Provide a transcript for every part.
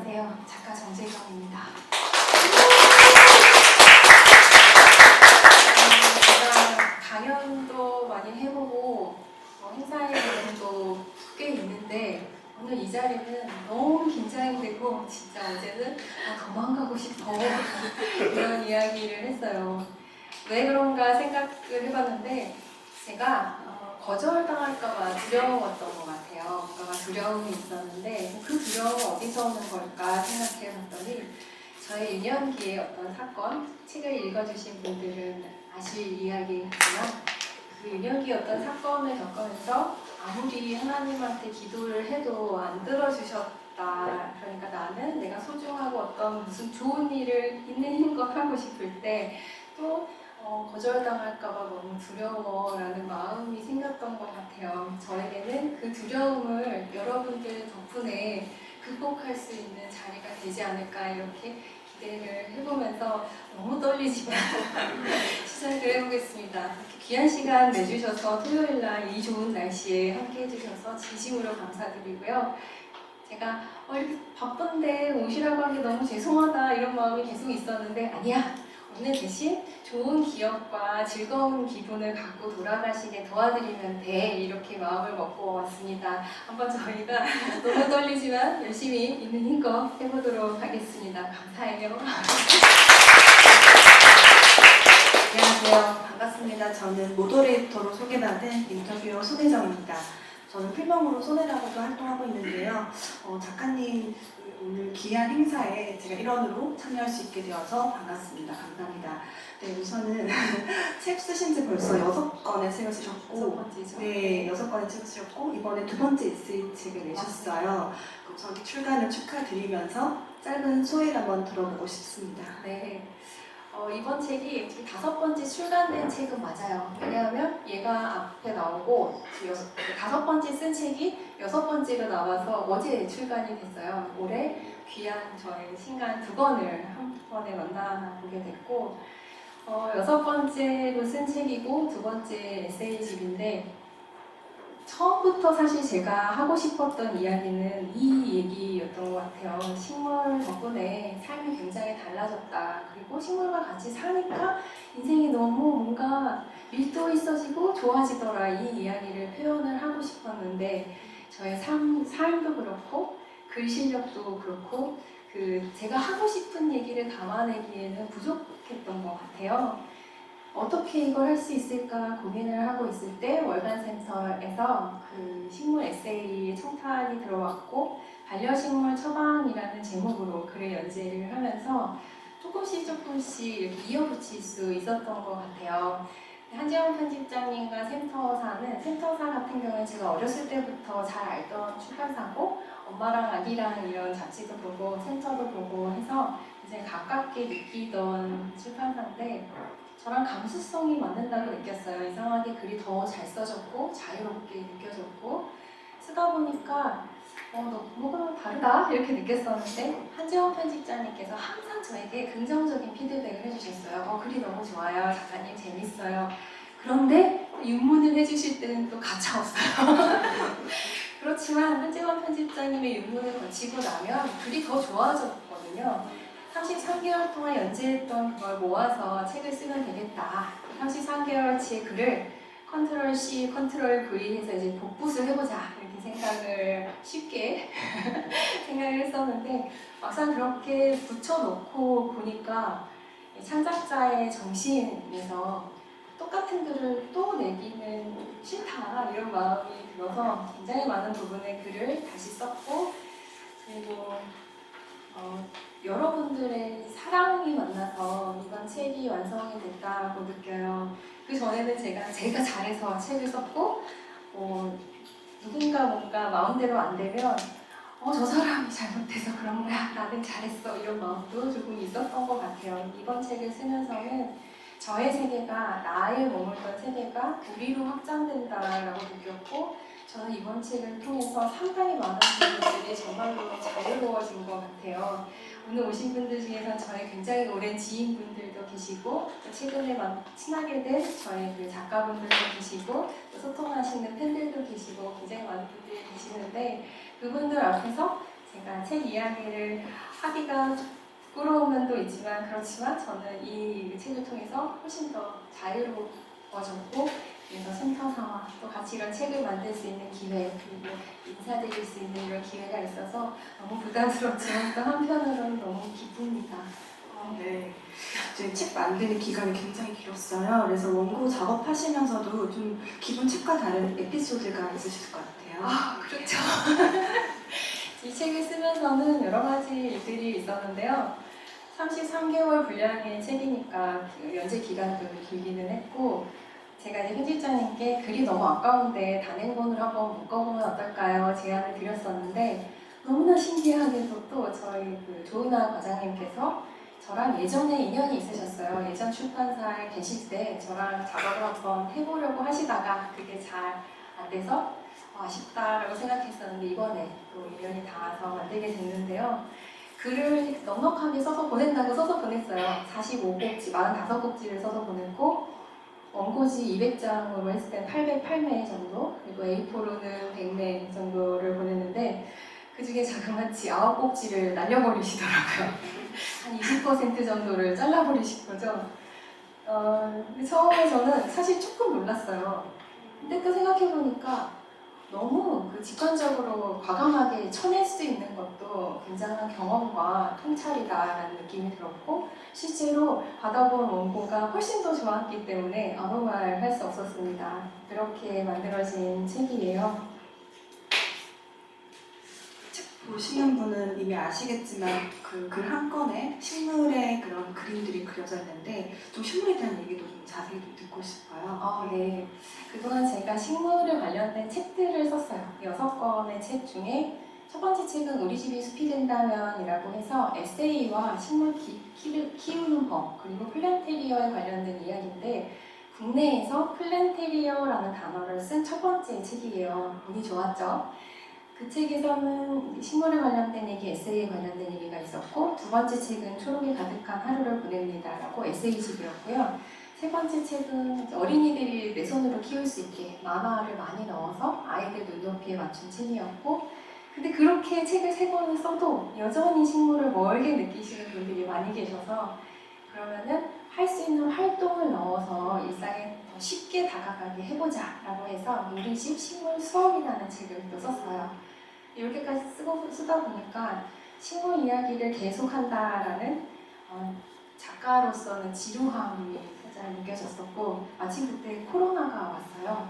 안녕하세요. 작가 정재경입니다. 제가 강연도 많이 해보고 행사에 대해서도 꽤 있는데 오늘 이 자리는 너무 긴장이 되고 진짜 어제는 도망가고 싶어 이런 이야기를 했어요. 왜 그런가 생각을 해봤는데 제가 거절당할까봐 두려웠던 것 같아요. 뭔가 두려움이 있었는데 그 두려움은 어디서 오는 걸까 생각해봤더니 저의 유년기의 어떤 사건, 책을 읽어주신 분들은 아실 이야기지만 그 유년기 어떤 사건을 겪으면서 아무리 하나님한테 기도를 해도 안 들어주셨다. 그러니까 나는 내가 소중하고 어떤 무슨 좋은 일을 있는 힘껏 하고 싶을 때 또 거절당할까봐 너무 두려워라는 마음이 생겼던 것 같아요. 저에게는 그 두려움을 여러분들 덕분에 극복할 수 있는 자리가 되지 않을까 이렇게 기대를 해보면서 너무 떨리지만 시작을 해보겠습니다. 이렇게 귀한 시간 내주셔서 토요일날 이 좋은 날씨에 함께 해주셔서 진심으로 감사드리고요. 제가 이렇게 바쁜데 오시라고 하기 너무 죄송하다 이런 마음이 계속 있었는데 아니야. 오늘 대신 좋은 기억과 즐거운 기분을 갖고 돌아가시게 도와드리면 돼 이렇게 마음을 먹고 왔습니다. 한번 저희가 너무 떨리지만 열심히 있는 힘껏 해보도록 하겠습니다. 감사해요. 안녕하세요. 반갑습니다. 저는 모더레이터로 소개받은 인터뷰어 손혜정입니다. 저는 필명으로 손혜라고도 활동하고 있는데요. 작가님 오늘 귀한 행사에 제가 일원으로 참여할 수 있게 되어서 반갑습니다. 감사합니다. 네, 우선은 책 쓰신 지 벌써 6권의 책을 쓰셨고, 네, 6권의 책을 쓰셨고 이번에 2번째 에세이 책을 내셨어요. 우선 출간을 축하드리면서 짧은 소회를 한번 들어보고 싶습니다. 네. 이번 책이 5번째 출간된 책은 맞아요. 왜냐하면 얘가 앞에 나오고 5번째 쓴 책이 6번째로 나와서 어제 출간이 됐어요. 올해 귀한 저의 신간 2권을 한 번에 만나보게 됐고 6번째로 쓴 책이고 2번째 에세이집인데 처음부터 사실 제가 하고 싶었던 이야기는 이 얘기였던 것 같아요. 식물 덕분에 삶이 굉장히 달라졌다. 그리고 식물과 같이 사니까 인생이 너무 뭔가 밀도 있어지고 좋아지더라. 이 이야기를 표현을 하고 싶었는데 저의 삶도 그렇고 글 실력도 그렇고 제가 하고 싶은 얘기를 담아내기에는 부족했던 것 같아요. 어떻게 이걸 할 수 있을까 고민을 하고 있을 때 월간센터에서 그 식물 에세이 청탁이 들어왔고 반려식물 처방이라는 제목으로 글을 연재를 하면서 조금씩 이렇게 이어붙일 수 있었던 것 같아요. 한지영 편집장님과 센터사 같은 경우는 제가 어렸을 때부터 잘 알던 출판사고 엄마랑 아기랑 이런 잡지도 보고 센터도 보고 해서 굉장히 가깝게 느끼던 출판사인데 저랑 감수성이 맞는다고 느꼈어요. 이상하게 글이 더 잘 써졌고 자유롭게 느껴졌고 쓰다 보니까 뭐가 다르다 이렇게 느꼈었는데 한지원 편집장님께서 항상 저에게 긍정적인 피드백을 해주셨어요. 글이 너무 좋아요. 작가님 재밌어요. 그런데 윤문을 해주실 때는 또 가차없어요. 그렇지만 한지원 편집장님의 윤문을 거치고 나면 글이 더 좋아졌거든요. 33개월 동안 연재했던 그걸 모아서 책을 쓰면 되겠다. 33개월치의 글을 컨트롤 C, 컨트롤 V 해서 이제 복붙을 해보자. 이렇게 생각을 쉽게 생각을 했었는데 막상 그렇게 붙여놓고 보니까 창작자의 정신에서 똑같은 글을 또 내기는 싫다. 이런 마음이 들어서 굉장히 많은 부분의 글을 다시 썼고 그리고 여러분들의 사랑이 만나서 이번 책이 완성이 됐다고 느껴요. 그 전에는 제가 잘해서 책을 썼고 누군가 뭔가 마음대로 안 되면 저 사람이 잘못해서 그런 거야. 나는 잘했어. 이런 마음도 조금 있었던 것 같아요. 이번 책을 쓰면서는 저의 세계가 나의 머물던 세계가 우리로 확장된다라고 느꼈고 저는 이번 책을 통해서 상당히 많은 분들이 정말로 자유로워진 것 같아요. 오늘 오신 분들 중에서 저의 굉장히 오랜 지인분들도 계시고 최근에 친하게 된 저의 그 작가분들도 계시고 소통하시는 팬들도 계시고 굉장히 많은 분들이 계시는데 그분들 앞에서 제가 책 이야기를 하기가 부끄러운 면도 있지만 그렇지만 저는 이 책을 통해서 훨씬 더 자유로워졌고 그래서 센터사와 또 같이 이런 책을 만들 수 있는 기회 그리고 인사드릴 수 있는 이런 기회가 있어서 너무 부담스럽지만 또 한편으로는 너무 기쁩니다. 네. 이제 책 만드는 기간이 굉장히 길었어요. 그래서 원고 작업하시면서도 좀 기존 책과 다른 에피소드가 있으실 것 같아요. 그렇죠. 이 책을 쓰면서는 여러 가지 일들이 있었는데요. 33개월 분량의 책이니까 그 연재 기간도 길기는 했고 제가 이제 편집자님께 글이 너무 아까운데 단행본으로 한번 묶어보면 어떨까요? 제안을 드렸었는데 너무나 신기하게도 또 저희 그 조은아 과장님께서 저랑 예전에 인연이 있으셨어요. 예전 출판사에 계실 때 저랑 작업을 한번 해보려고 하시다가 그게 잘 안 돼서 아쉽다라고 생각했었는데 이번에 또 인연이 닿아서 만들게 됐는데요. 글을 넉넉하게 써서 보낸다고 써서 보냈어요. 45꼭지, 45꼭지를 써서 보냈고 원고지 200장으로 했을 때 808매 정도 그리고 A4로는 100매 정도를 보냈는데 그 중에 자그마치 9꼭지를 날려버리시더라고요. 한 20% 정도를 잘라버리신 거죠. 근데 처음에 저는 사실 조금 놀랐어요. 근데 또 생각해보니까 너무 그 직관적으로 과감하게 쳐낼 수 있는 것도 굉장한 경험과 통찰이다라는 느낌이 들었고 실제로 받아본 원고가 훨씬 더 좋았기 때문에 아무 말 할 수 없었습니다. 그렇게 만들어진 책이에요. 보시는 분은 이미 아시겠지만 그 글 한 건에 식물의 그런 그림들이 그려져 있는데 좀 식물에 대한 얘기도 좀 자세히 좀 듣고 싶어요. 네. 그동안 제가 식물에 관련된 책들을 썼어요. 6권의 책 중에 첫 번째 책은 우리 집이 숲이 된다면이라고 해서 에세이와 식물 키우는 법 그리고 플랜테리어에 관련된 이야기인데 국내에서 플랜테리어라는 단어를 쓴 첫 번째 책이에요. 운이 좋았죠. 그 책에서는 식물에 관련된 얘기, 에세이에 관련된 얘기가 있었고 두 번째 책은 초록이 가득한 하루를 보냅니다 라고 에세이집이었고요. 세 번째 책은 어린이들이 내 손으로 키울 수 있게 만화를 많이 넣어서 아이들 눈높이에 맞춘 책이었고 근데 그렇게 책을 3권을 써도 여전히 식물을 멀게 느끼시는 분들이 많이 계셔서 그러면은 할 수 있는 활동을 넣어서 일상에 더 쉽게 다가가게 해보자 라고 해서 우리 집 식물 수업이라는 책을 또 썼어요. 이렇게까지 쓰다 보니까 식물 이야기를 계속한다라는 작가로서는 지루함이 살짝 느껴졌었고 마침 그때 코로나가 왔어요.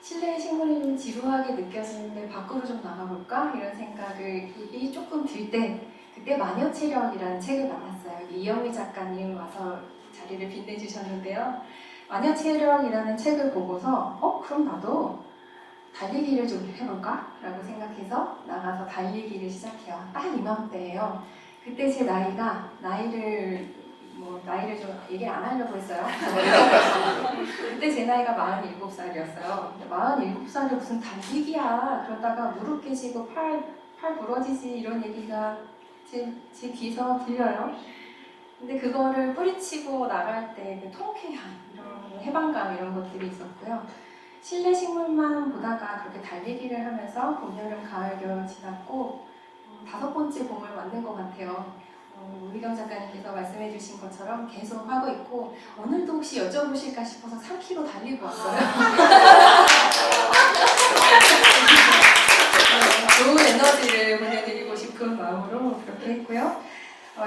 실내 식물이 지루하게 느껴지는데 밖으로 좀 나가볼까? 이런 생각이 조금 들 때 그때 마녀체력이라는 책을 만났어요. 이영희 작가님 와서 자리를 빛내주셨는데요. 마녀체력이라는 책을 보고서 그럼 나도 달리기를 좀 해볼까? 라고 생각해서 나가서 달리기를 시작해요. 딱 이맘때예요. 그때 제 나이를 좀 얘기 안 하려고 했어요. 그때 제 나이가 47살이었어요. 47살이 무슨 달리기야. 그러다가 무릎 깨지고 팔 부러지지 이런 얘기가 제 귀에서 들려요. 근데 그거를 뿌리치고 나갈 때 그 통쾌함, 이런 해방감 이런 것들이 있었고요. 실내 식물만 보다가 그렇게 달리기를 하면서 봄, 여름, 가을, 겨울 지났고 5번째 봄을 맞는 것 같아요. 우희경 작가님께서 말씀해 주신 것처럼 계속 하고 있고 오늘도 혹시 여쭤보실까 싶어서 3km 달리고 왔어요. 좋은 에너지를 보내드리고 싶은 마음으로 그렇게 했고요.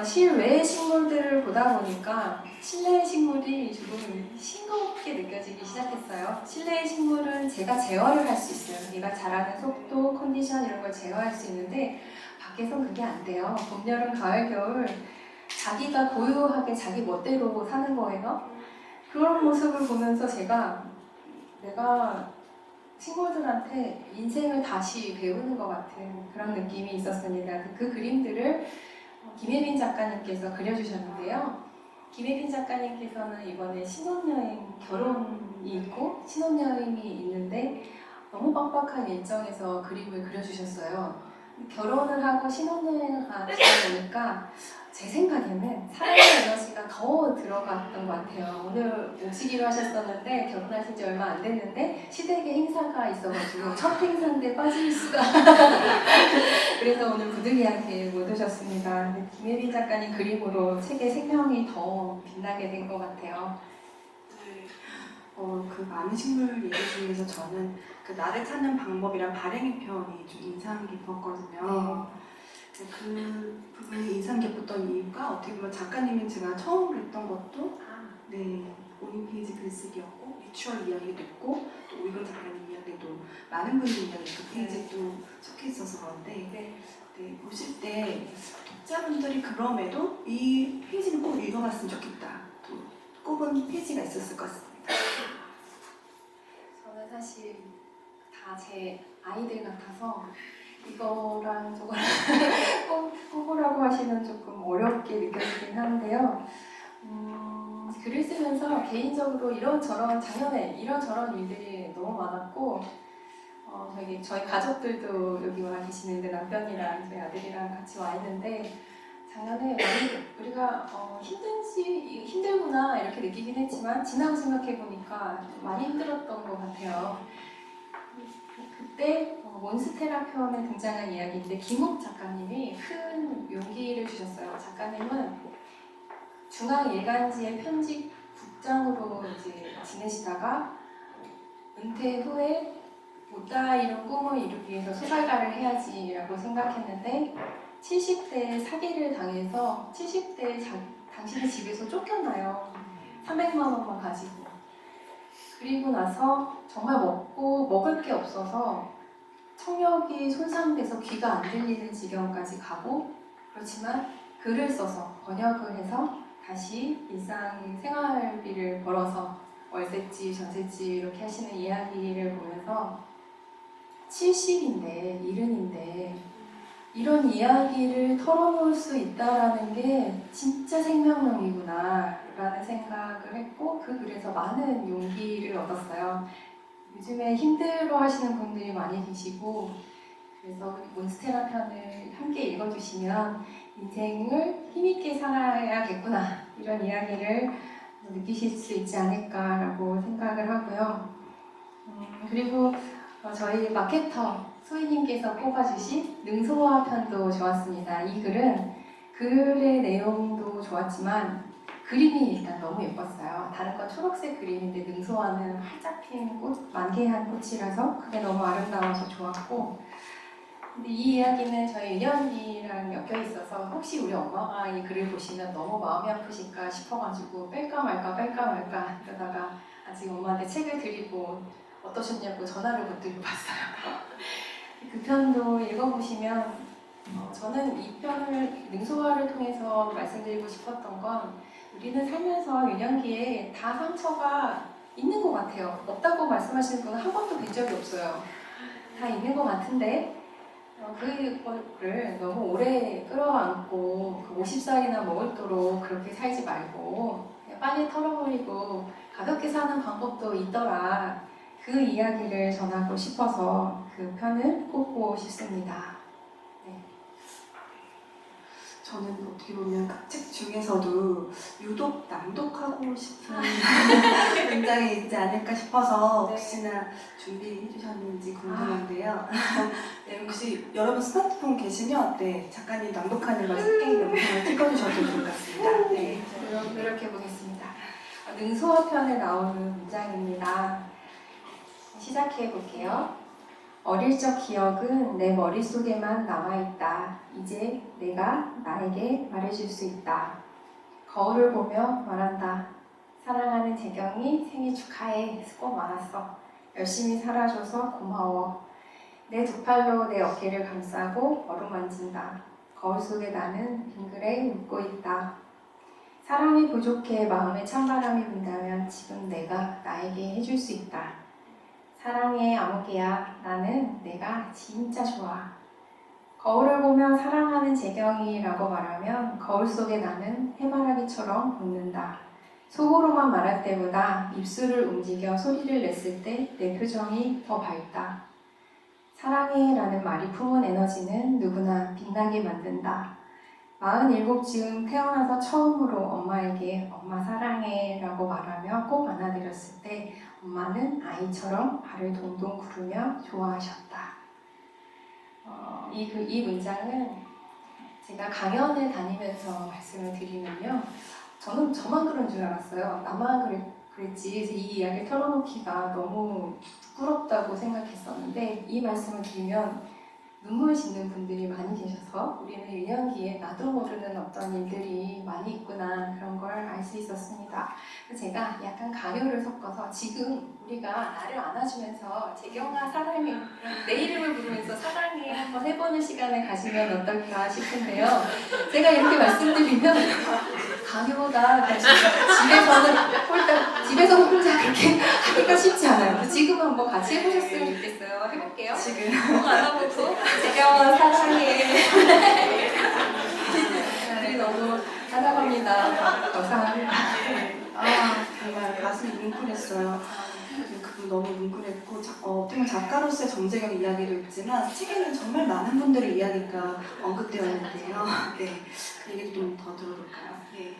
실외 식물들을 보다 보니까 실내 식물이 조금 싱겁게 느껴지기 시작했어요. 실내 식물은 제가 제어를 할 수 있어요. 얘가 자라는 속도, 컨디션 이런 걸 제어할 수 있는데 밖에선 그게 안 돼요. 봄, 여름, 가을, 겨울 자기가 고유하게 자기 멋대로 사는 거예요. 그런 모습을 보면서 내가 친구들한테 인생을 다시 배우는 것 같은 그런 느낌이 있었습니다. 그 그림들을 김혜빈 작가님께서 그려주셨는데요. 김혜빈 작가님께서는 이번에 신혼여행, 결혼이 있고 신혼여행이 있는데 너무 빡빡한 일정에서 그림을 그려주셨어요. 결혼을 하고 신혼여행을 가다 보니까 제 생각에는 사랑의 에너지가 더 들어갔던 것 같아요. 오늘 오시기로 하셨었는데 결혼하신 지 얼마 안 됐는데 시댁에 행사가 있어가지고 첫 행사인데 빠질 수가 그래서 오늘 부득이하게 못 오셨습니다. 근데 김혜빈 작가님 그림으로 책의 생명이 더 빛나게 된 것 같아요. 네. 그 많은 식물 얘기 중에서 저는 그 나를 찾는 방법이란 발행의 편이 좀 인상 깊었거든요. 그 부분이 인상 깊었던 이유가 어떻게 보면 작가님이 제가 처음 뵀던 것도 네, 5페이지 글쓰기였고 리추얼 이야기도 있고 또 오이건 작가님 이야기도 많은 분들 이야기 그 페이지에 또 적혀 있어서 그런데 네, 보실 때 독자분들이 그럼에도 이 페이지는 꼭 읽어봤으면 좋겠다 또 꼽은 페이지가 있었을 것 같습니다. 저는 사실 다 제 아이들 같아서 이거랑 저거랑 꼽으라고 하시면 조금 어렵게 느껴지긴 한데요. 글을 쓰면서 개인적으로 이런저런 작년에 이런저런 일들이 너무 많았고 저희 가족들도 여기 와 계시는데 남편이랑 저희 아들이랑 같이 와 있는데 작년에 많이 우리가 힘들구나 이렇게 느끼긴 했지만 지나고 생각해 보니까 많이 힘들었던 것 같아요. 그때 몬스테라편에 등장한 이야기인데 김욱 작가님이 큰 용기를 주셨어요. 작가님은 중앙일간지의 편집 국장으로 이제 지내시다가 은퇴 후에 보다 이룬 꿈을 이루기 위해서 소설가를 해야지라고 생각했는데 70대에 사기를 당해서 70대에 당신의 집에서 쫓겨나요. 300만 원만 가지고. 그리고 나서 정말 먹을 게 없어서 청력이 손상돼서 귀가 안 들리는 지경까지 가고 그렇지만 글을 써서 번역을 해서 다시 일상 생활비를 벌어서 월세집, 전세집 이렇게 하시는 이야기를 보면서 70인데, 70인데 이런 이야기를 털어놓을 수 있다라는 게 진짜 생명력이구나 라는 생각을 했고 그 글에서 많은 용기를 얻었어요. 요즘에 힘들어 하시는 분들이 많이 계시고 그래서 몬스테라 편을 함께 읽어주시면 인생을 힘있게 살아야겠구나 이런 이야기를 느끼실 수 있지 않을까라고 생각을 하고요. 그리고 저희 마케터 소희님께서 뽑아주신 능소화 편도 좋았습니다. 이 글은 글의 내용도 좋았지만 그림이 일단 너무 예뻤어요. 다른 건 초록색 그림인데 능소화는 활짝 핀 꽃, 만개한 꽃이라서 그게 너무 아름다워서 좋았고 근데 이 이야기는 저희 은연이랑 엮여 있어서 혹시 우리 엄마가 이 글을 보시면 너무 마음이 아프실까 싶어가지고 뺄까 말까 이러다가 아직 엄마한테 책을 드리고 어떠셨냐고 전화를 못 드리고 봤어요. 그 편도 읽어보시면 저는 이 편을 능소화를 통해서 말씀드리고 싶었던 건 우리는 살면서 유년기에 다 상처가 있는 것 같아요. 없다고 말씀하시는 분은 한 번도 뵌 적이 없어요. 다 있는 것 같은데 그거를 너무 오래 끌어안고 50살이나 먹을도록 그렇게 살지 말고 그냥 빨리 털어버리고 가볍게 사는 방법도 있더라. 그 이야기를 전하고 싶어서 그 편을 꼽고 싶습니다. 네. 저는 어떻게 보면 그 책 중에서도 유독 낭독하고 싶은 문장이 있지 않을까 싶어서 혹시나 준비해 주셨는지 궁금한데요. 네, 혹시 여러분 스마트폰 계시면 네, 작가님 낭독하는 걸 스킨 영상을 찍어주셔도 좋을 것 같습니다. 네. 노력해보겠습니다. 능소화 편에 나오는 문장입니다. 시작해 볼게요. 어릴 적 기억은 내 머릿속에만 남아있다. 이제 내가 나에게 말해줄 수 있다. 거울을 보며 말한다. 사랑하는 재경이 생일 축하해. 수고 많았어. 열심히 살아줘서 고마워. 내 두 팔로 내 어깨를 감싸고 어루만진다. 거울 속에 나는 빙그레 웃고 있다. 사랑이 부족해 마음에 찬바람이 분다면 지금 내가 나에게 해줄 수 있다. 사랑해 아무개야. 나는 내가 진짜 좋아. 거울을 보며 사랑하는 재경이라고 말하면 거울 속에 나는 해바라기처럼 웃는다. 속으로만 말할 때보다 입술을 움직여 소리를 냈을 때 내 표정이 더 밝다. 사랑해라는 말이 품은 에너지는 누구나 빛나게 만든다. 47쯤 태어나서 처음으로 엄마에게 엄마 사랑해라고 말하며 꼭 안아드렸을 때 엄마는 아이처럼 발을 동동 구르며 좋아하셨다. 이 문장은 제가 강연을 다니면서 말씀을 드리면요. 저는 저만 그런 줄 알았어요. 나만 그랬지. 그래서 이 이야기를 털어놓기가 너무 부끄럽다고 생각했었는데 이 말씀을 드리면 눈물 짓는 분들이 많이 계셔서 우리는 유년기에 나도 모르는 어떤 일들이 많이 있구나 그런 걸 알 수 있었습니다. 그래서 제가 약간 강요를 섞어서 지금 우리가 나를 안아주면서 재경아 사랑해 내 이름을 부르면서 사랑해 한번 해보는 시간을 가지면 어떨까 싶은데요. 제가 이렇게 말씀드리면 강요다 집에서 혼자 그렇게 하기가 쉽지 않아요. 그래서 지금 한번 같이 해보셨으면 좋겠어요. 해볼게요. 지금 안아보고 재경아 사랑해. 우리 너무 사랑합니다. 감사합니다. 정말 가슴이 뭉클했어요. 그분 너무 뭉클했고 어떻게 작가로서의 정재경 이야기도 있지만 책에는 정말 많은 분들의 이야기가 언급되어 있는데요. 네, 그 얘기도 좀 더 들어볼까요? 네.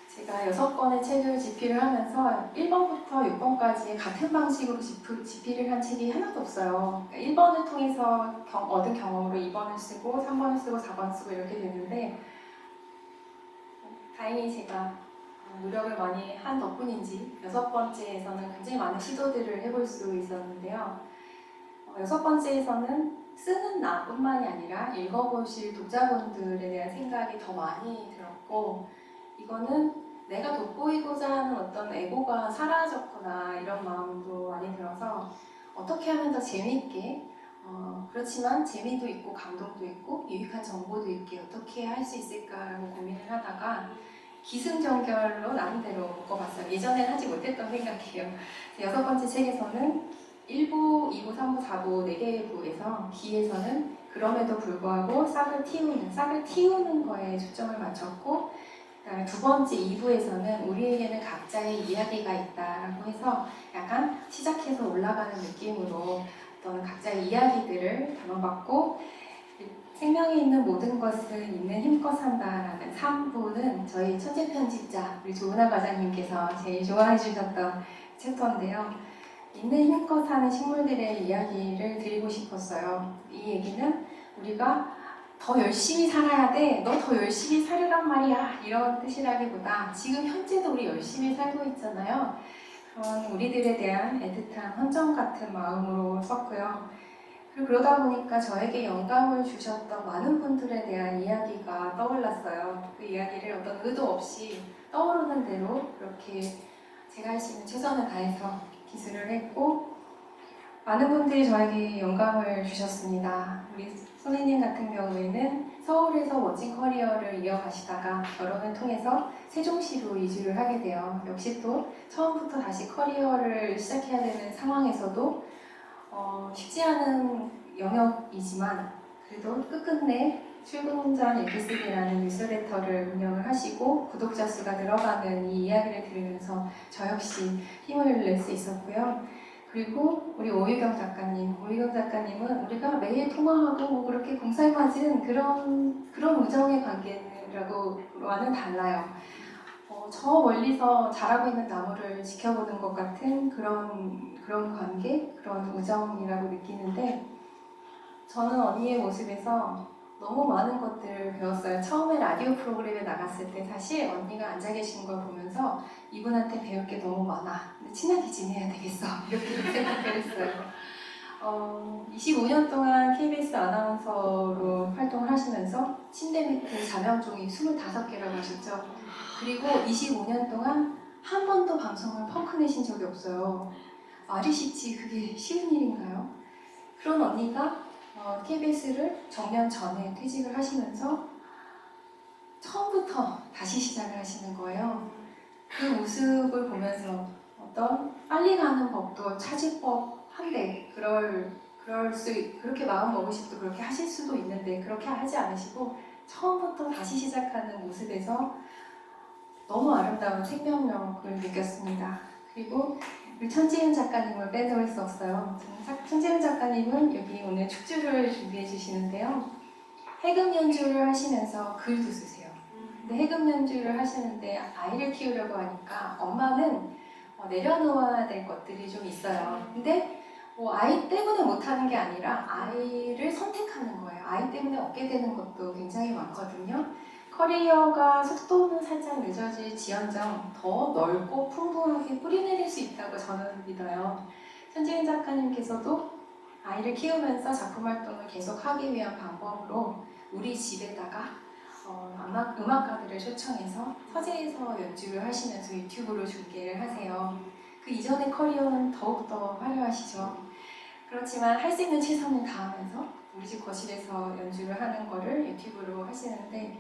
제가 6권의 책을 집필을 하면서 1번부터 6번까지 같은 방식으로 집필을 한 책이 하나도 없어요. 그러니까 1번을 통해서 얻은 경험으로 2번을 쓰고 3번을 쓰고 4번을 쓰고 이렇게 되는데 다행히 제가 노력을 많이 한 덕분인지 6번째에서는 굉장히 많은 시도들을 해볼 수 있었는데요. 6번째에서는 쓰는 나뿐만이 아니라 읽어보실 독자분들에 대한 생각이 더 많이 들었고 이거는 내가 돋보이고자 하는 어떤 에고가 사라졌구나 이런 마음도 많이 들어서 어떻게 하면 더 재미있게 그렇지만 재미도 있고 감동도 있고 유익한 정보도 있게 어떻게 할 수 있을까라고 고민을 하다가 기승전결로 나름대로 묶어봤어요. 예전엔 하지 못했던 생각이에요. 6번째 책에서는 1부, 2부, 3부, 4부 4개의 부에서 기에서는 그럼에도 불구하고 싹을 틔우는 거에 초점을 맞췄고 그다음에 2번째 2부에서는 우리에게는 각자의 이야기가 있다라고 해서 약간 시작해서 올라가는 느낌으로 어떤 각자의 이야기들을 담아봤고 생명에 있는 모든 것을 있는 힘껏 산다라는 3부는 저희 천재 편집자 우리 조은하 과장님께서 제일 좋아해 주셨던 챕터인데요. 있는 힘껏 사는 식물들의 이야기를 드리고 싶었어요. 이 얘기는 우리가 더 열심히 살아야 돼. 너 더 열심히 살으란 말이야. 이런 뜻이라기보다 지금 현재도 우리 열심히 살고 있잖아요. 그런 우리들에 대한 애틋한 헌정 같은 마음으로 썼고요. 그리고 그러다 보니까 저에게 영감을 주셨던 많은 분들에 대한 이야기가 떠올랐어요. 그 이야기를 어떤 의도 없이 떠오르는 대로 그렇게 제가 할 수 있는 최선을 다해서 기술을 했고 많은 분들이 저에게 영감을 주셨습니다. 우리 손혜님 같은 경우에는 서울에서 멋진 커리어를 이어가시다가 결혼을 통해서 세종시로 이주를 하게 돼요. 역시 또 처음부터 다시 커리어를 시작해야 되는 상황에서도 쉽지 않은 영역이지만 그래도 끝끝내 출근 전 얘기쓰기라는 뉴스레터를 운영을 하시고 구독자 수가 늘어가는 이 이야기를 들으면서 저 역시 힘을 낼 수 있었고요. 그리고 우리 오유경 작가님은 우리가 매일 통화하고 뭐 그렇게 공살맞은 그런 우정의 관계라고와는 달라요. 저 멀리서 자라고 있는 나무를 지켜보는 것 같은 그런 관계, 그런 우정이라고 느끼는데 저는 언니의 모습에서 너무 많은 것들을 배웠어요. 처음에 라디오 프로그램에 나갔을 때 사실 언니가 앉아 계신 걸 보면서 이분한테 배울 게 너무 많아. 근데 친하게 지내야 되겠어. 이렇게 생각을 했어요. 25년 동안 KBS 아나운서로 활동을 하시면서 침대 밑에 자명종이 25개라고 하셨죠. 그리고 25년 동안 한 번도 방송을 펑크 내신 적이 없어요. 말이 쉽지 그게 쉬운 일인가요? 그런 언니가 KBS를 정년 전에 퇴직을 하시면서 처음부터 다시 시작을 하시는 거예요. 그 모습을 보면서 어떤 빨리 가는 법도 찾을 법한데 그렇게 마음 먹으실 때 그렇게 하실 수도 있는데 그렇게 하지 않으시고 처음부터 다시 시작하는 모습에서 너무 아름다운 생명력을 느꼈습니다. 그리고 우리 천지은 작가님을 빼놓을 수 없어요. 천지은 작가님은 여기 오늘 축주를 준비해 주시는데요. 해금 연주를 하시면서 글도 쓰세요. 근데 해금 연주를 하시는데 아이를 키우려고 하니까 엄마는 내려놓아야 될 것들이 좀 있어요. 근데 아이 때문에 못하는 게 아니라 아이를 선택하는 거예요. 아이 때문에 얻게 되는 것도 굉장히 많거든요. 커리어가 속도는 살짝 늦어질지언정 더 넓고 풍부하게 뿌리내릴 수 있다고 저는 믿어요. 천지은 작가님께서도 아이를 키우면서 작품 활동을 계속하기 위한 방법으로 우리 집에다가 음악가들을 초청해서 서재에서 연주를 하시면서 유튜브로 중계를 하세요. 그 이전의 커리어는 더욱더 화려하시죠. 그렇지만 할 수 있는 최선을 다하면서 우리 집 거실에서 연주를 하는 거를 유튜브로 하시는데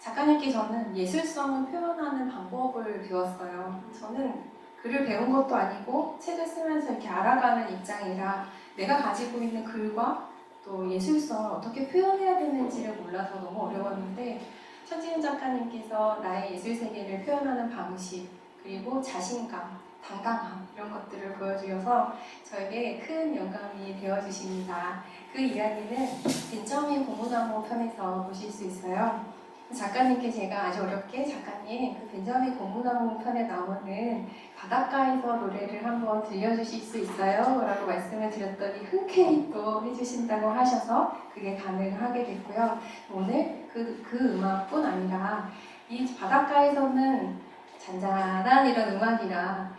작가님께 저는 예술성을 표현하는 방법을 배웠어요. 저는 글을 배운 것도 아니고 책을 쓰면서 이렇게 알아가는 입장이라 내가 가지고 있는 글과 또 예술성을 어떻게 표현해야 되는지를 몰라서 너무 어려웠는데 천지은 작가님께서 나의 예술 세계를 표현하는 방식 그리고 자신감, 당당함 이런 것들을 보여주셔서 저에게 큰 영감이 되어주십니다. 그 이야기는 벤저민 고무나무 편에서 보실 수 있어요. 작가님께 제가 아주 어렵게 작가님 그 벤저민 고무나무 편에 나오는 바닷가에서 노래를 한번 들려주실 수 있어요? 라고 말씀을 드렸더니 흔쾌히 또 해주신다고 하셔서 그게 가능하게 됐고요. 오늘 그 음악뿐 아니라 이 바닷가에서는 잔잔한 이런 음악이라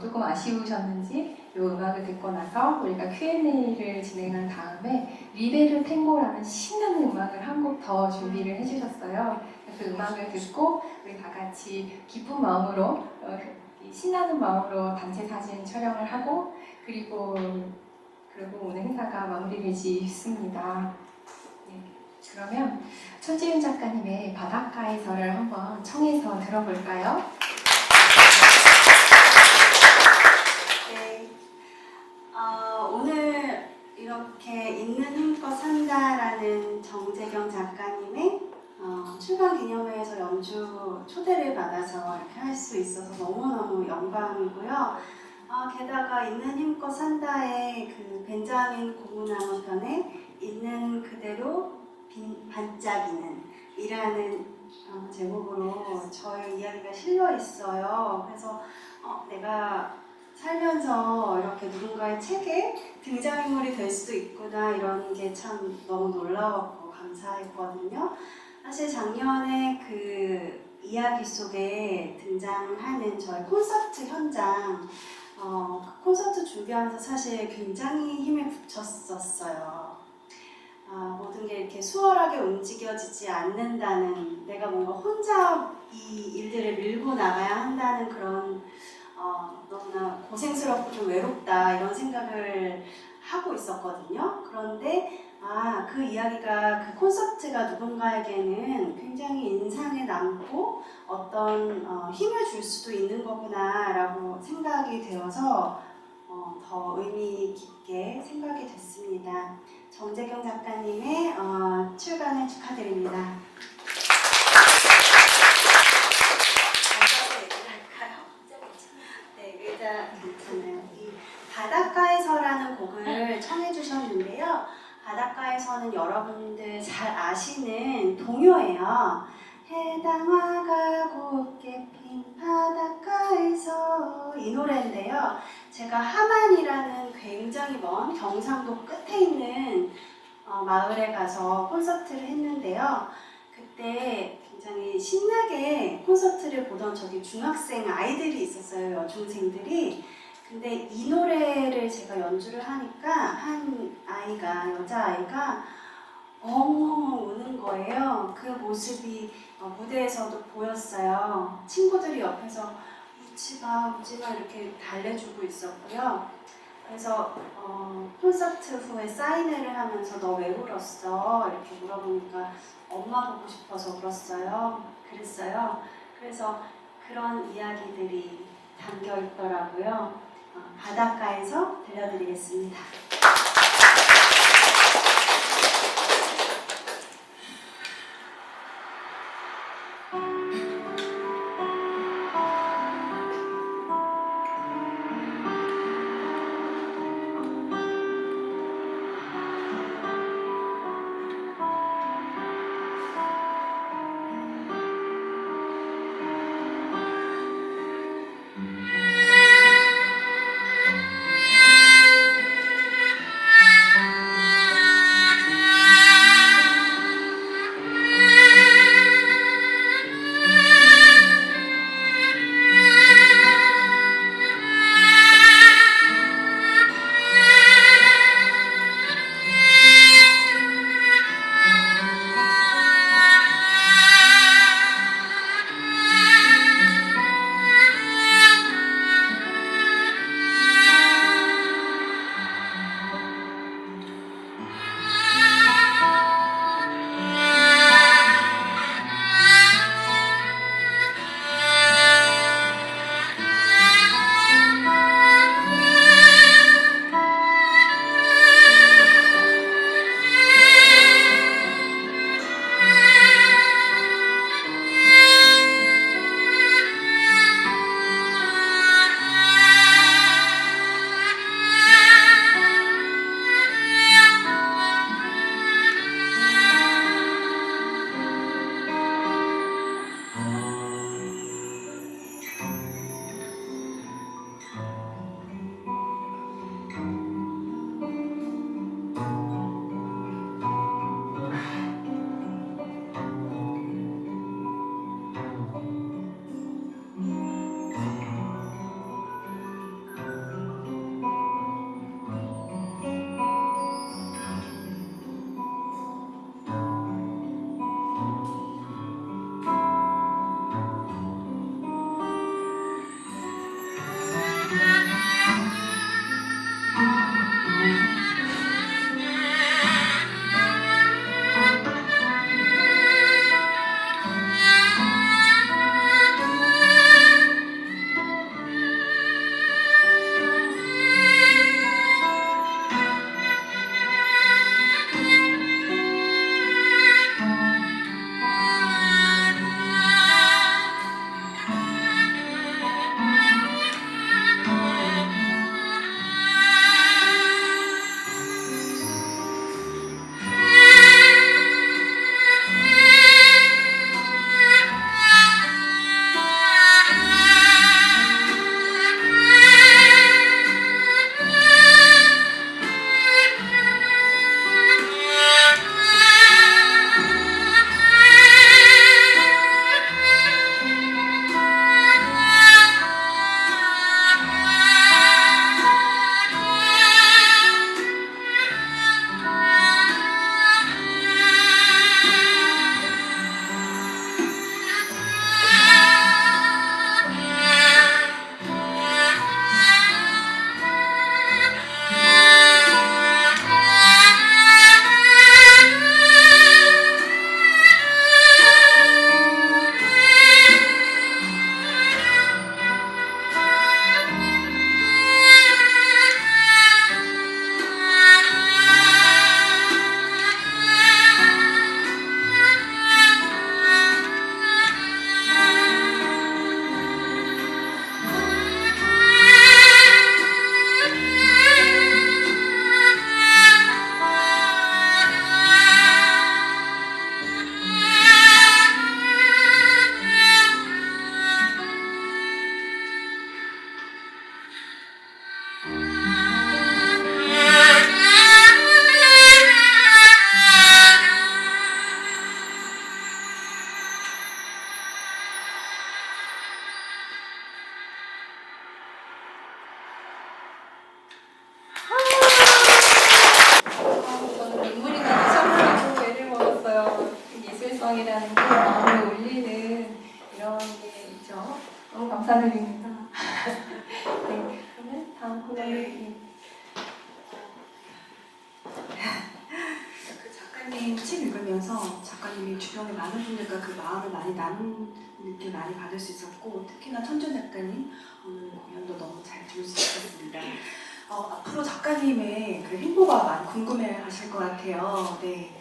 조금 아쉬우셨는지 이 음악을 듣고 나서 우리가 Q&A를 진행한 다음에 리베르 탱고라는 신나는 음악을 한 곡 더 준비를 해주셨어요. 그 음악을 듣고 우리 다 같이 기쁜 마음으로 신나는 마음으로 단체 사진 촬영을 하고 그리고 오늘 행사가 마무리를 짓습니다. 네, 그러면 천지은 작가님의 바닷가에서를 한번 청해서 들어볼까요? 네, 오늘 이렇게 있는 힘껏 산다라는 정재경 작가님의 출간 기념회에서 연주 초대를 받아서 이렇게 할 수 있어서 너무너무 영광이고요. 게다가 있는 힘껏 산다의 그 벤자민 고무나무 편에 있는 그대로 반짝이는 이라는 제목으로 저의 이야기가 실려 있어요. 그래서 내가 살면서 이렇게 누군가의 책에 등장인물이 될 수도 있구나 이런 게 참 너무 놀라웠고 감사했거든요. 사실 작년에 그 이야기 속에 등장하는 저의 콘서트 현장 그 콘서트 준비하면서 사실 굉장히 힘을 붙였었어요. 모든 게 이렇게 수월하게 움직여지지 않는다는 내가 뭔가 혼자 이 일들을 밀고 나가야 한다는 그런 너무나 고생스럽고 좀 외롭다 이런 생각을 하고 있었거든요. 그런데 그 이야기가 그 콘서트가 누군가에게는 굉장히 인상에 남고 어떤 힘을 줄 수도 있는 거구나 라고 생각이 되어서 더 의미 깊게 생각이 됐습니다. 정재경 작가님의 출간을 축하드립니다. 네, 의자 괜찮아요. 이 바닷가에서라는 곡을 청해 주셨는데요. 바닷가에서는 여러분들 잘 아시는 동요예요. 해당화가 곱게 핀 바닷가에서 이 노래인데요. 제가 함안이라는 굉장히 먼 경상도 끝에 있는 마을에 가서 콘서트를 했는데요. 그때 굉장히 신나게 콘서트를 보던 저기 중학생 아이들이 있었어요. 여중생들이. 근데 이 노래를 제가 연주를 하니까 한 아이가, 여자아이가 엉엉 우는 거예요. 그 모습이 무대에서도 보였어요. 친구들이 옆에서 우지마 우지마 이렇게 달래주고 있었고요. 그래서 콘서트 후에 사인회를 하면서 너 왜 울었어? 이렇게 물어보니까 엄마 보고 싶어서 그랬어요. 그래서 그런 이야기들이 담겨 있더라고요. 바닷가에서 들려드리겠습니다. 정성이라는 게 마음을 울리는 이런 게 있죠. 너무 감사드립니다. 네, 그러면 다음 코너에 그 작가님 책 읽으면서 작가님이 주변에 많은 분들과 그 마음을 많이 나눈 느낌 많이 받을 수 있었고, 특히나 천준 작가님 오늘 공연도 너무 잘 들을 수 있었습니다. 앞으로 작가님의 그 행보가 많이 궁금해하실 것 같아요. 네,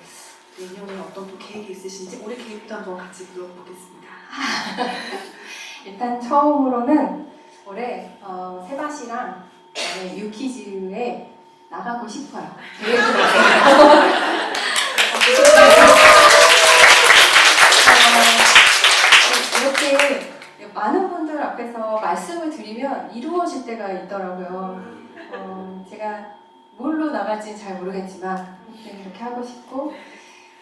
내년에 어떤 또 계획이 있으신지 올해 계획도 한번 같이 물어보겠습니다. 일단 처음으로는 올해 세바시랑 그다음에 유키즈에 나가고 싶어요. 계획은 이렇게 많은 분들 앞에서 말씀을 드리면 이루어질 때가 있더라고요. 제가 뭘로 나갈지는 잘 모르겠지만 아무튼 이렇게 하고 싶고,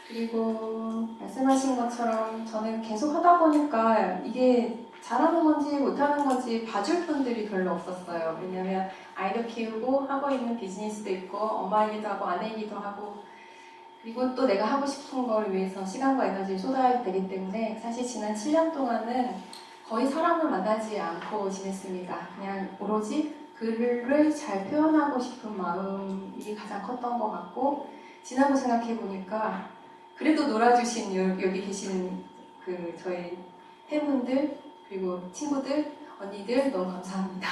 그리고 말씀하신 것처럼 저는 계속 하다 보니까 이게 잘하는 건지 못하는 건지 봐줄 분들이 별로 없었어요. 왜냐면 아이를 키우고 하고 있는 비즈니스도 있고 엄마이기도 하고 아내이기도 하고, 그리고 또 내가 하고 싶은 걸 위해서 시간과 에너지를 쏟아야 되기 때문에 사실 지난 7년 동안은 거의 사람을 만나지 않고 지냈습니다. 그냥 오로지 글을 잘 표현하고 싶은 마음이 가장 컸던 것 같고, 지나고 생각해 보니까 그래도 놀아주신 여기 계시는 그 저희 팬분들 그리고 친구들, 언니들 너무 감사합니다.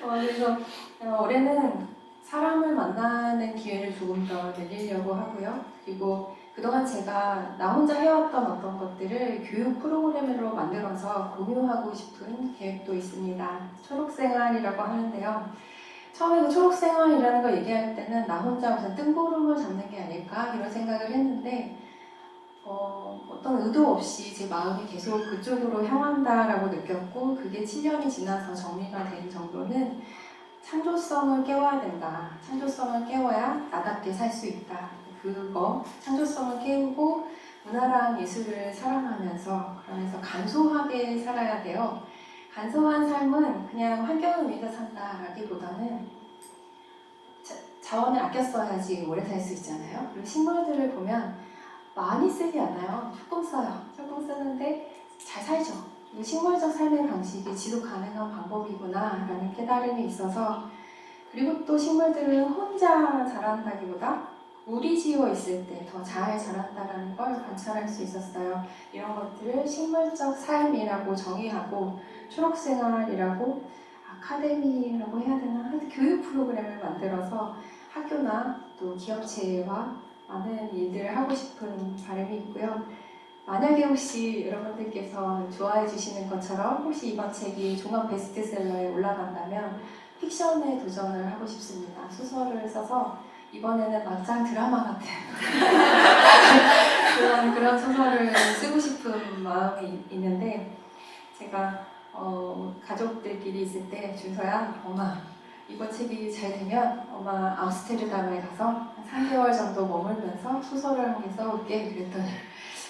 그래서 올해는 사람을 만나는 기회를 조금 더 늘리려고 하고요. 그리고 그동안 제가 나 혼자 해왔던 어떤 것들을 교육 프로그램으로 만들어서 공유하고 싶은 계획도 있습니다. 초록생활이라고 하는데요. 처음에 그 초록생활이라는 걸 얘기할 때는 나 혼자 무슨 뜬구름을 잡는 게 아닐까 이런 생각을 했는데 어떤 의도 없이 제 마음이 계속 그쪽으로 향한다라고 느꼈고, 그게 7년이 지나서 정리가 된 정도는 창조성을 깨워야 된다. 창조성을 깨워야 나답게 살 수 있다. 그거 창조성을 깨우고 문화랑 예술을 사랑하면서, 그러면서 간소하게 살아야 돼요. 간소한 삶은 그냥 환경을 위해서 산다라기보다는 자원을 아껴 써야지 오래 살 수 있잖아요. 그리고 식물들을 보면 많이 쓰지 않아요. 조금 써요. 조금 쓰는데 잘 살죠. 그리고 식물적 삶의 방식이 지속 가능한 방법이구나 라는 깨달음이 있어서, 그리고 또 식물들은 혼자 자란다기보다 무리지어 있을 때 더 잘 자란다는 걸 관찰할 수 있었어요. 이런 것들을 식물적 삶이라고 정의하고 초록생활이라고 아카데미라고 해야 되나? 하여튼 교육 프로그램을 만들어서 학교나 또 기업체와 많은 일들을 하고 싶은 바람이 있고요. 만약에 혹시 여러분들께서 좋아해 주시는 것처럼 혹시 이번 책이 종합 베스트셀러에 올라간다면 픽션에 도전을 하고 싶습니다. 소설을 써서 이번에는 막장 드라마 같은 그런 소설을 쓰고 싶은 마음이 있는데, 제가 가족들끼리 있을 때 준서야, 엄마 이번 책이 잘 되면 엄마 암스테르담에 가서 한 3개월 정도 머물면서 소설을 한 개 써올게 그랬더니,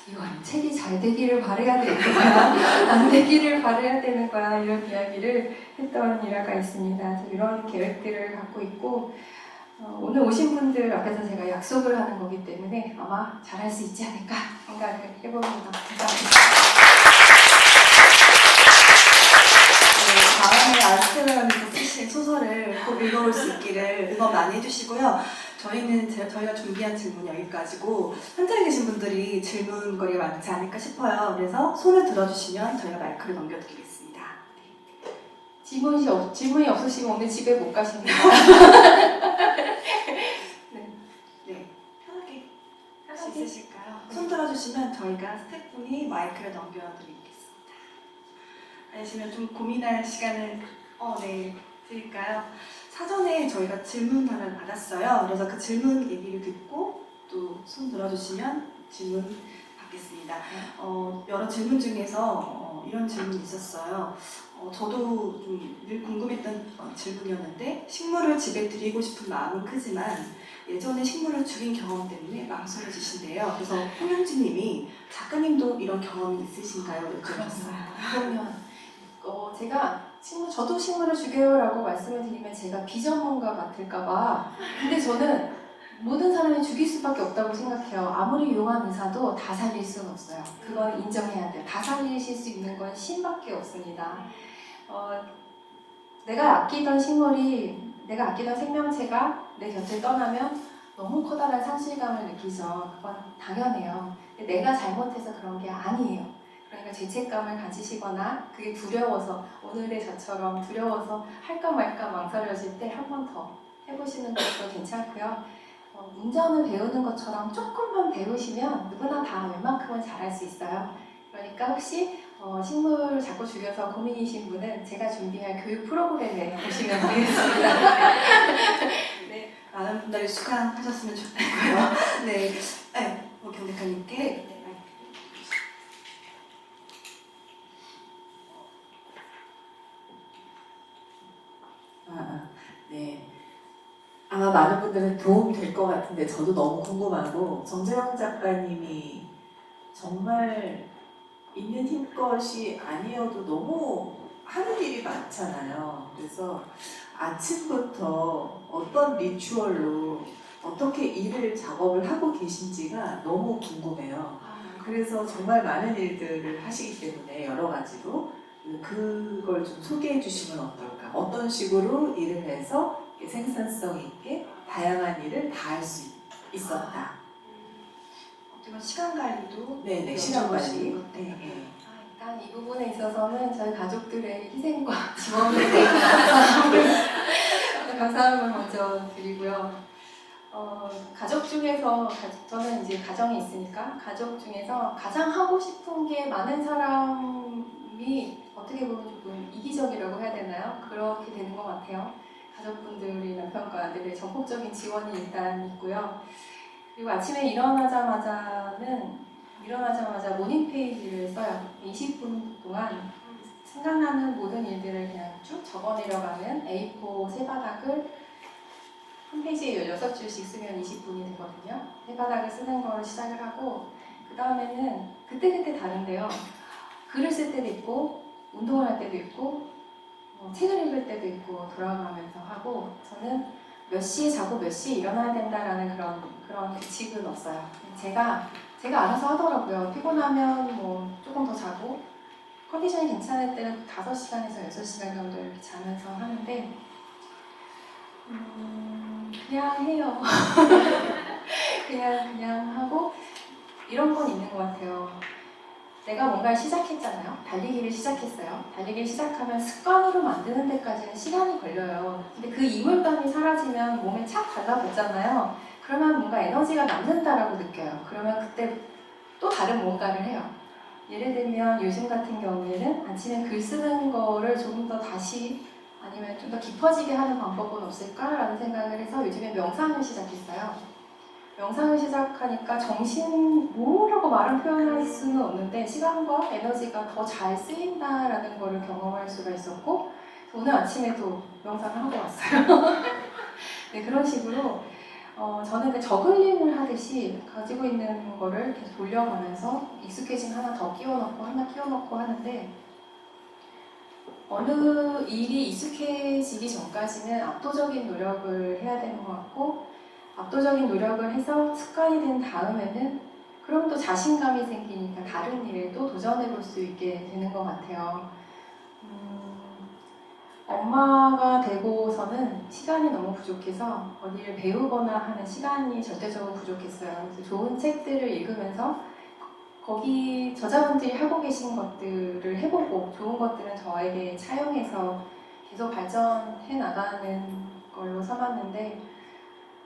이건 책이 잘 되기를 바라야 되는 거야, 안 되기를 바라야 되는 거야, 이런 이야기를 했던 일화가 있습니다. 그래서 이런 계획들을 갖고 있고, 오늘 오신 분들 앞에서 제가 약속을 하는 거기 때문에 아마 잘할 수 있지 않을까 생각을 해봅니다. 감사합니다. 다음에 아스테라에서 쓰신 소설을 꼭 읽어볼 수 있기를 응원 많이 해주시고요. 저희가 준비한 질문 여기까지고, 현장에 계신 분들이 질문거리가 많지 않을까 싶어요. 그래서 손을 들어주시면 저희가 마이크를 넘겨드리겠습니다. 질문이 없으시면 오늘 집에 못 가십니다. 네, 편하게 할 수 있으실까요? 손 들어주시면 저희가 스태프분이 마이크를 넘겨드리겠습니다. 아니시면 좀 고민할 시간을 드릴까요? 사전에 저희가 질문 하나 받았어요. 그래서 그 질문 얘기를 듣고 또 손 들어주시면 질문 받겠습니다. 여러 질문 중에서 이런 질문이 있었어요. 저도 좀 늘 궁금했던 질문이었는데, 식물을 집에 들이고 싶은 마음은 크지만 예전에 식물을 죽인 경험 때문에 망설여지신대요. 그래서 홍영진님이 작가님도 이런 경험이 있으신가요? 여쭤봤어요. 그러면 제가 저도 식물을 죽여요라고 말씀을 드리면 제가 비전문가 같을까봐. 근데 저는 모든 사람이 죽일 수밖에 없다고 생각해요. 아무리 유용한 의사도 다 살릴 수는 없어요. 그건 인정해야 돼요. 다 살리실 수 있는 건 신밖에 없습니다. 내가 아끼던 식물이, 내가 아끼던 생명체가 내 곁을 떠나면 너무 커다란 상실감을 느끼죠. 그건 당연해요. 근데 내가 잘못해서 그런 게 아니에요. 그러니까 죄책감을 가지시거나 그게 두려워서, 오늘의 저처럼 두려워서 할까 말까 망설여질 때 한 번 더 해보시는 것도 괜찮고요. 운전을 배우는 것처럼 조금만 배우시면 누구나 다 웬만큼은 잘할 수 있어요. 그러니까 혹시 식물 자꾸 죽여서 고민이신 분은 제가 준비할 교육 프로그램에 보시면 되겠습니다. 네, 많은 분들이 수강하셨으면 좋겠고요. 네, 네, 경대카님께. 네. 네. 아마 많은 분들은 도움 될 것 같은데 저도 너무 궁금하고 정재영 작가님이 정말 있는 힘것이 아니어도 너무 하는 일이 많잖아요. 그래서 아침부터 어떤 리추얼로 어떻게 일을 작업을 하고 계신지가 너무 궁금해요. 그래서 정말 많은 일들을 하시기 때문에 여러 가지로 그걸 좀 소개해 주시면 어떨까? 어떤 식으로 일을 해서 생산성 있게 다양한 일을 다 할 수 있었다. 어떻게 시간 관리도 네네, 시간 관리. 여쭤보시는 것 네, 같아요. 네. 일단 이 부분에 있어서는 저희 가족들의 희생과 지원에 대해서 감사함을 먼저 드리고요. 가족 중에서, 저는 이제 가정이 있으니까 가족 중에서 가장 하고 싶은 게 많은 사람이 어떻게 보면 조금 이기적이라고 해야 되나요? 그렇게 되는 것 같아요. 가족분들이 남편과 아들의 전폭적인 지원이 일단 있고요. 그리고 아침에 일어나자마자 모닝 페이지를 써요. 20분 동안 생각나는 모든 일들을 그냥 쭉 적어내려가는 A4 세 바닥을 한 페이지에 16줄씩 쓰면 20분이 되거든요. 세 바닥을 쓰는 걸 시작을 하고, 그 다음에는 그때그때 다른데요. 글을 쓸 때도 있고, 운동을 할 때도 있고, 책을 읽을 때도 있고, 돌아가면서 하고, 저는 몇 시에 자고 몇 시에 일어나야 된다라는 그런 규칙은 없어요. 제가 알아서 하더라고요. 피곤하면 조금 더 자고, 컨디션이 괜찮을 때는 5시간에서 6시간 정도 이렇게 자면서 하는데, 그냥 해요. 그냥 하고, 이런 건 있는 것 같아요. 내가 뭔가를 시작했잖아요. 달리기를 시작했어요. 달리기를 시작하면 습관으로 만드는 데까지는 시간이 걸려요. 근데 그 이물감이 사라지면 몸에 착 달라붙잖아요. 그러면 뭔가 에너지가 남는다라고 느껴요. 그러면 그때 또 다른 뭔가를 해요. 예를 들면 요즘 같은 경우에는 아침에 글 쓰는 거를 조금 더 다시 아니면 좀 더 깊어지게 하는 방법은 없을까라는 생각을 해서 요즘에 명상을 시작했어요. 명상을 시작하니까 뭐라고 말은 표현할 수는 없는데 시간과 에너지가 더 잘 쓰인다라는 거를 경험할 수가 있었고, 오늘 아침에도 명상을 하고 왔어요. 네, 그런 식으로 저는 그 저글링을 하듯이 가지고 있는 거를 계속 돌려가면서 익숙해진 하나 더 끼워넣고 하나 끼워넣고 하는데, 어느 일이 익숙해지기 전까지는 압도적인 노력을 해야 되는 것 같고, 압도적인 노력을 해서 습관이 된 다음에는 그럼 또 자신감이 생기니까 다른 일을 또 도전해 볼 수 있게 되는 것 같아요. 엄마가 되고서는 시간이 너무 부족해서 어디를 배우거나 하는 시간이 절대적으로 부족했어요. 그래서 좋은 책들을 읽으면서 거기 저자분들이 하고 계신 것들을 해보고 좋은 것들은 저에게 차용해서 계속 발전해 나가는 걸로 삼았는데,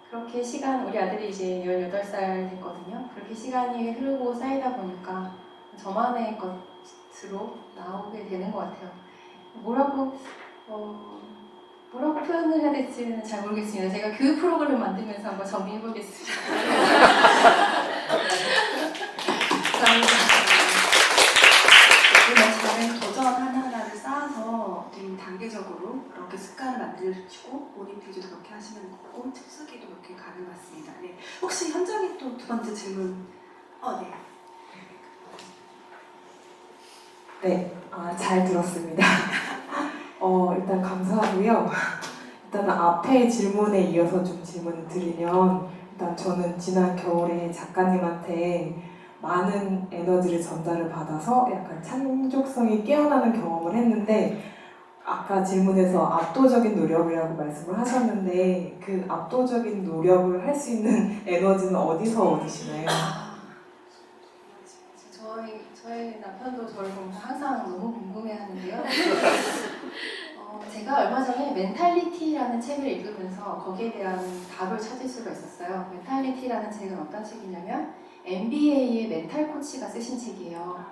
그렇게 우리 아들이 이제 18살 됐거든요. 그렇게 시간이 흐르고 쌓이다 보니까 저만의 것으로 나오게 되는 것 같아요. 뭐라고 표현을 해야 될지는 잘 모르겠습니다. 제가 교육 프로그램 만들면서 한번 정리해 보겠습니다. 감사합니다. 작은 도전 하나하나를 쌓아서 되게 단계적으로 그렇게 습관을 만들어주시고 모닝 페이지도 그렇게 하시면 되고 책 쓰기도 그렇게 가는 것 같습니다. 네. 혹시 현장에 또 두 번째 질문? 네. 네, 잘 들었습니다. 일단 감사하고요. 일단 앞에 질문에 이어서 좀 질문을 드리면, 일단 저는 지난 겨울에 작가님한테 많은 에너지를 전달을 받아서 약간 창조성이 깨어나는 경험을 했는데 아까 질문에서 압도적인 노력이라고 말씀을 하셨는데 그 압도적인 노력을 할 수 있는 에너지는 어디서 얻으시나요? 저희 남편도 저를 보면서 항상 너무 궁금해하는데요. 제가 얼마 전에 멘탈리티라는 책을 읽으면서 거기에 대한 답을 찾을 수가 있었어요. 멘탈리티라는 책은 어떤 책이냐면 NBA의 멘탈 코치가 쓰신 책이에요.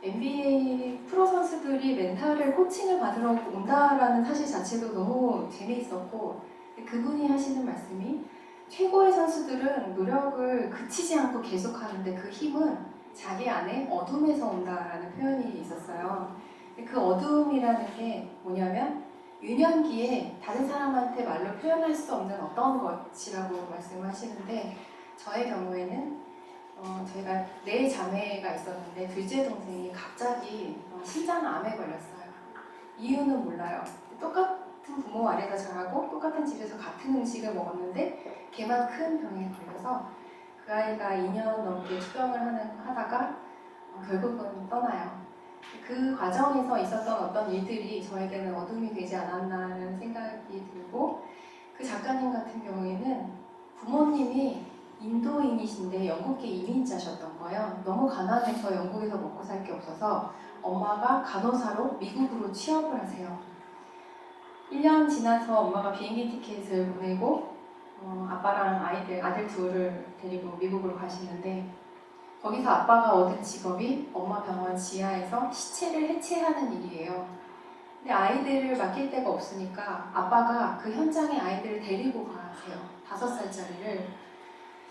NBA 프로 선수들이 멘탈을 코칭을 받으러 온다라는 사실 자체도 너무 재미있었고 그분이 하시는 말씀이 최고의 선수들은 노력을 그치지 않고 계속하는데 그 힘은 자기 안에 어둠에서 온다라는 표현이 있었어요. 그 어둠이라는 게 뭐냐면 유년기에 다른 사람한테 말로 표현할 수 없는 어떤 것이라고 말씀하시는데 저의 경우에는 저희가 네 자매가 있었는데 둘째 동생이 갑자기 신장암에 걸렸어요. 이유는 몰라요. 똑같은 부모 아래에서 자라고 똑같은 집에서 같은 음식을 먹었는데 걔만 큰 병에 걸려서 그 아이가 2년 넘게 투병을 하다가 결국은 떠나요. 그 과정에서 있었던 어떤 일들이 저에게는 어둠이 되지 않았나라는 생각이 들고 그 작가님 같은 경우에는 부모님이 인도인이신데 영국계 이민자셨던 거예요. 너무 가난해서 영국에서 먹고 살 게 없어서 엄마가 간호사로 미국으로 취업을 하세요. 1년 지나서 엄마가 비행기 티켓을 보내고 아빠랑 아들 둘을 데리고 미국으로 가시는데 거기서 아빠가 얻은 직업이 엄마 병원 지하에서 시체를 해체하는 일이에요. 근데 아이들을 맡길 데가 없으니까 아빠가 그 현장에 아이들을 데리고 가세요. 5살짜리를.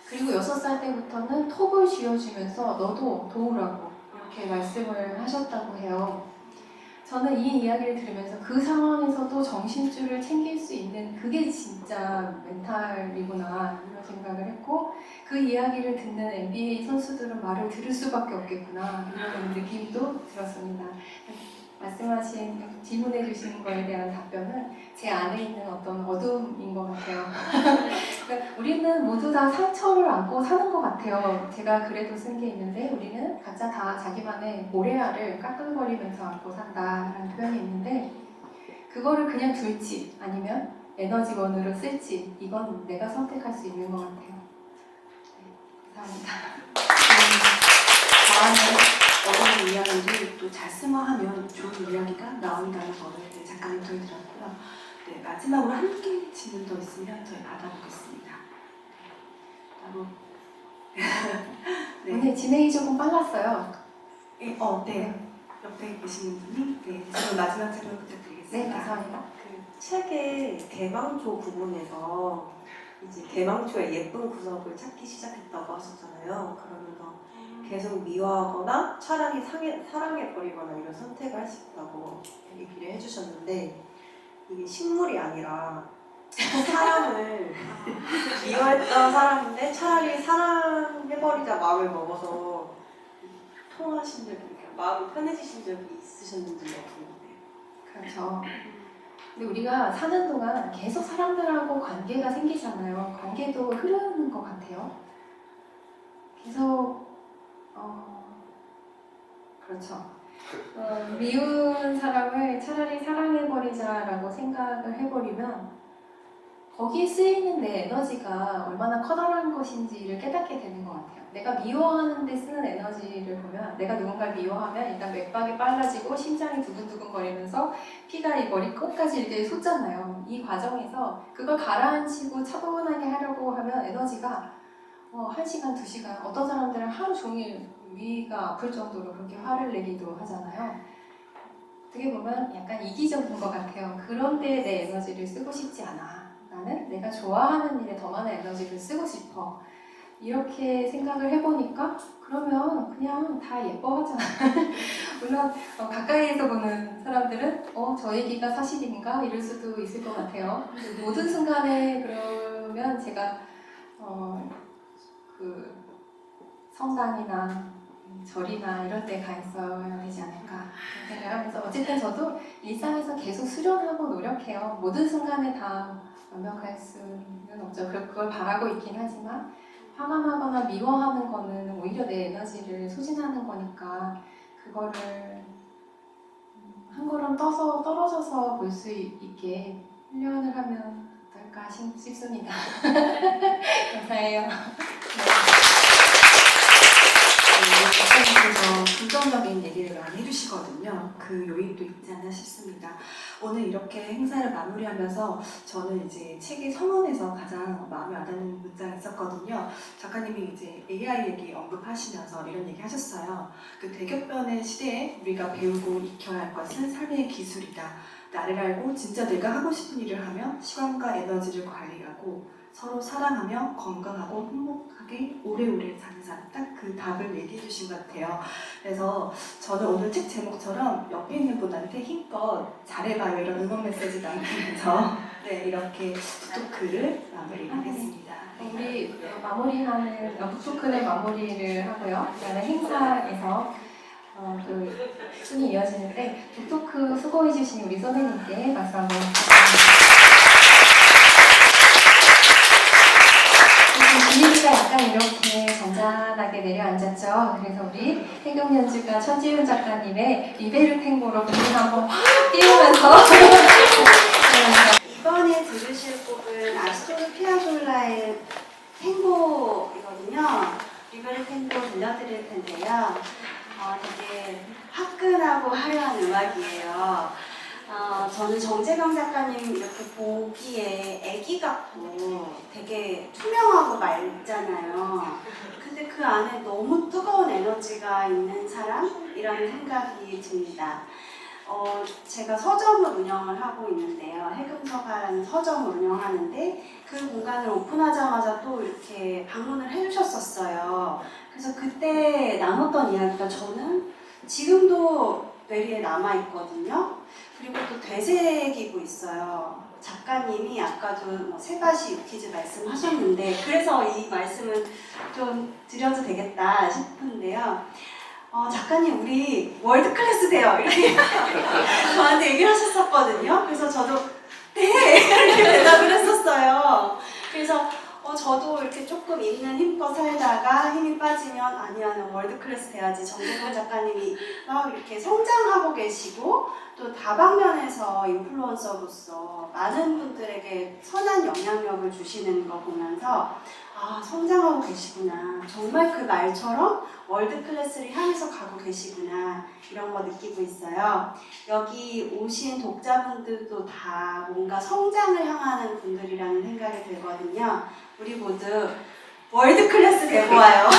그리고 6살 때부터는 톡을 쥐어주면서 너도 도우라고 이렇게 말씀을 하셨다고 해요. 저는 이 이야기를 들으면서 그 상황에서도 정신줄을 챙길 수 있는 그게 진짜 멘탈이구나 이런 생각을 했고 그 이야기를 듣는 NBA 선수들은 말을 들을 수밖에 없겠구나 이런 느낌도 들었습니다. 말씀하신 질문해 주신 거에 대한 답변은 제 안에 있는 어떤 어둠인 것 같아요. 그러니까 우리는 모두 다 상처를 안고 사는 것 같아요. 제가 그래도 쓴 게 있는데 우리는 각자 다 자기만의 모래알을 까끌거리면서 안고 산다라는 표현이 있는데 그거를 그냥 둘지 아니면 에너지원으로 쓸지 이건 내가 선택할 수 있는 것 같아요. 네, 감사합니다. 다음에 어떤 이야기를 또 잘 스모하면 좋은 이야기가 나온다는 거를 작가님 통해 들었고요. 네, 마지막으로 한 개 질문 더 있으면 저희 받아보겠습니다. 바로 네. 오늘 진행이 조금 빨랐어요. 네. 옆에 계시는 분이 지금 마지막 질문 부탁드리겠습니다. 네, 감사합니다. 그 책의 대망초 부분에서 이제 대망초의 예쁜 구석을 찾기 시작했다고 하셨잖아요. 그러면서 계속 미워하거나 차라리 사랑해버리거나 이런 선택을 할 수 있다고 얘기를 해주셨는데 이게 식물이 아니라 사람을 미워했던 사람인데 차라리 사랑해버리자 마음을 먹어서 통하신 적이 이렇게 마음이 편해지신 적이 있으셨는지 궁금해요. 그렇죠. 근데 우리가 사는 동안 계속 사람들하고 관계가 생기잖아요. 관계도 흐르는 것 같아요. 계속 그렇죠. 미운 사람을 차라리 사랑해버리자라고 생각을 해버리면 거기에 쓰이는 내 에너지가 얼마나 커다란 것인지를 깨닫게 되는 것 같아요. 내가 미워하는 데 쓰는 에너지를 보면 내가 누군가를 미워하면 일단 맥박이 빨라지고 심장이 두근두근 거리면서 피가 이 머리 끝까지 이렇게 솟잖아요. 이 과정에서 그걸 가라앉히고 차분하게 하려고 하면 에너지가 1시간, 2시간, 어떤 사람들은 하루 종일 위가 아플 정도로 그렇게 화를 내기도 하잖아요. 어떻게 보면 약간 이기적인 것 같아요. 그런데 내 에너지를 쓰고 싶지 않아. 나는 내가 좋아하는 일에 더 많은 에너지를 쓰고 싶어. 이렇게 생각을 해보니까 그러면 그냥 다 예뻐하잖아. 물론 가까이에서 보는 사람들은 저 얘기가 사실인가? 이럴 수도 있을 것 같아요. 모든 순간에 그러면 제가 그 성당이나 절이나 이런 데 가 있어야 되지 않을까 생각을 하면서 어쨌든 저도 일상에서 계속 수련하고 노력해요. 모든 순간에 다 완벽할 수는 없죠. 그걸 바라고 있긴 하지만 화가 미워하는 거는 오히려 내 에너지를 소진하는 거니까 그거를 한 걸음 떨어져서 볼 수 있게 훈련을 하면 어떨까 싶습니다. 감사해요. 작가님께서 긍정적인 얘기를 많이 해주시거든요. 그 요인도 있지 않나 싶습니다. 오늘 이렇게 행사를 마무리하면서 저는 이제 책의 서문에서 가장 마음에 와닿는 문장이 있었거든요. 작가님이 이제 AI 얘기 언급하시면서 이런 얘기 하셨어요. 그 대격변의 시대에 우리가 배우고 익혀야 할 것은 삶의 기술이다. 나를 알고 진짜 내가 하고 싶은 일을 하며 시간과 에너지를 관리하고 서로 사랑하며 건강하고 행복하게 오래오래 사는 삶. 딱 그 답을 얘기해 주신 것 같아요. 그래서 저는 오늘 책 제목처럼 옆에 있는 분한테 힘껏 잘해봐요 이런 응원 메시지 남기면서 네, 이렇게 북토크를 마무리하겠습니다. 우리 마무리하는 북토크는 마무리를 하고요. 그다음에 행사에서 그 순위 이어지는데 북토크 수고해주신 우리 선생님께 박수 한번 부탁드립니다. 분위기가 약간 이렇게 잔잔하게 내려앉았죠. 그래서 우리 행동연주가 천지훈 작가님의 리베르 탱고로 분위기 한번 확 띄우면서 이번에 들으실 곡은 아스토르 피아졸라의 탱고이거든요. 리베르 탱고 들려드릴 텐데요. 되게 화끈하고 화려한 음악이에요. 저는 정재경 작가님 이렇게 보기에 애기 같고 되게 투명하고 맑잖아요. 근데 그 안에 너무 뜨거운 에너지가 있는 사람이라는 생각이 듭니다. 제가 서점을 운영을 하고 있는데요. 해금서가라는 서점을 운영하는데 그 공간을 오픈하자마자 또 이렇게 방문을 해주셨었어요. 그래서 그때 나눴던 이야기가 저는 지금도 뇌리에 남아있거든요. 그리고 또 되새기고 있어요. 작가님이 아까도 뭐 세가시 유퀴즈 말씀하셨는데 그래서 이 말씀은 좀 드려도 되겠다 싶은데요. 작가님 우리 월드 클래스 돼요 이렇게 저한테 얘기를 하셨었거든요. 그래서 저도 네 이렇게 대답을 했었어요. 그래서 저도 이렇게 조금 있는 힘껏 살다가 힘이 빠지면 아니야 너 월드 클래스 돼야지. 정재경 작가님이 막 이렇게 성장하고 계시고 또 다방면에서 인플루언서로서 많은 분들에게 선한 영향력을 주시는 거 보면서 아 성장하고 계시구나. 정말 그 말처럼 월드 클래스를 향해서 가고 계시구나. 이런 거 느끼고 있어요. 여기 오신 독자분들도 다 뭔가 성장을 향하는 분들이라는 생각이 들거든요. 우리 모두 월드 클래스 되고 와요.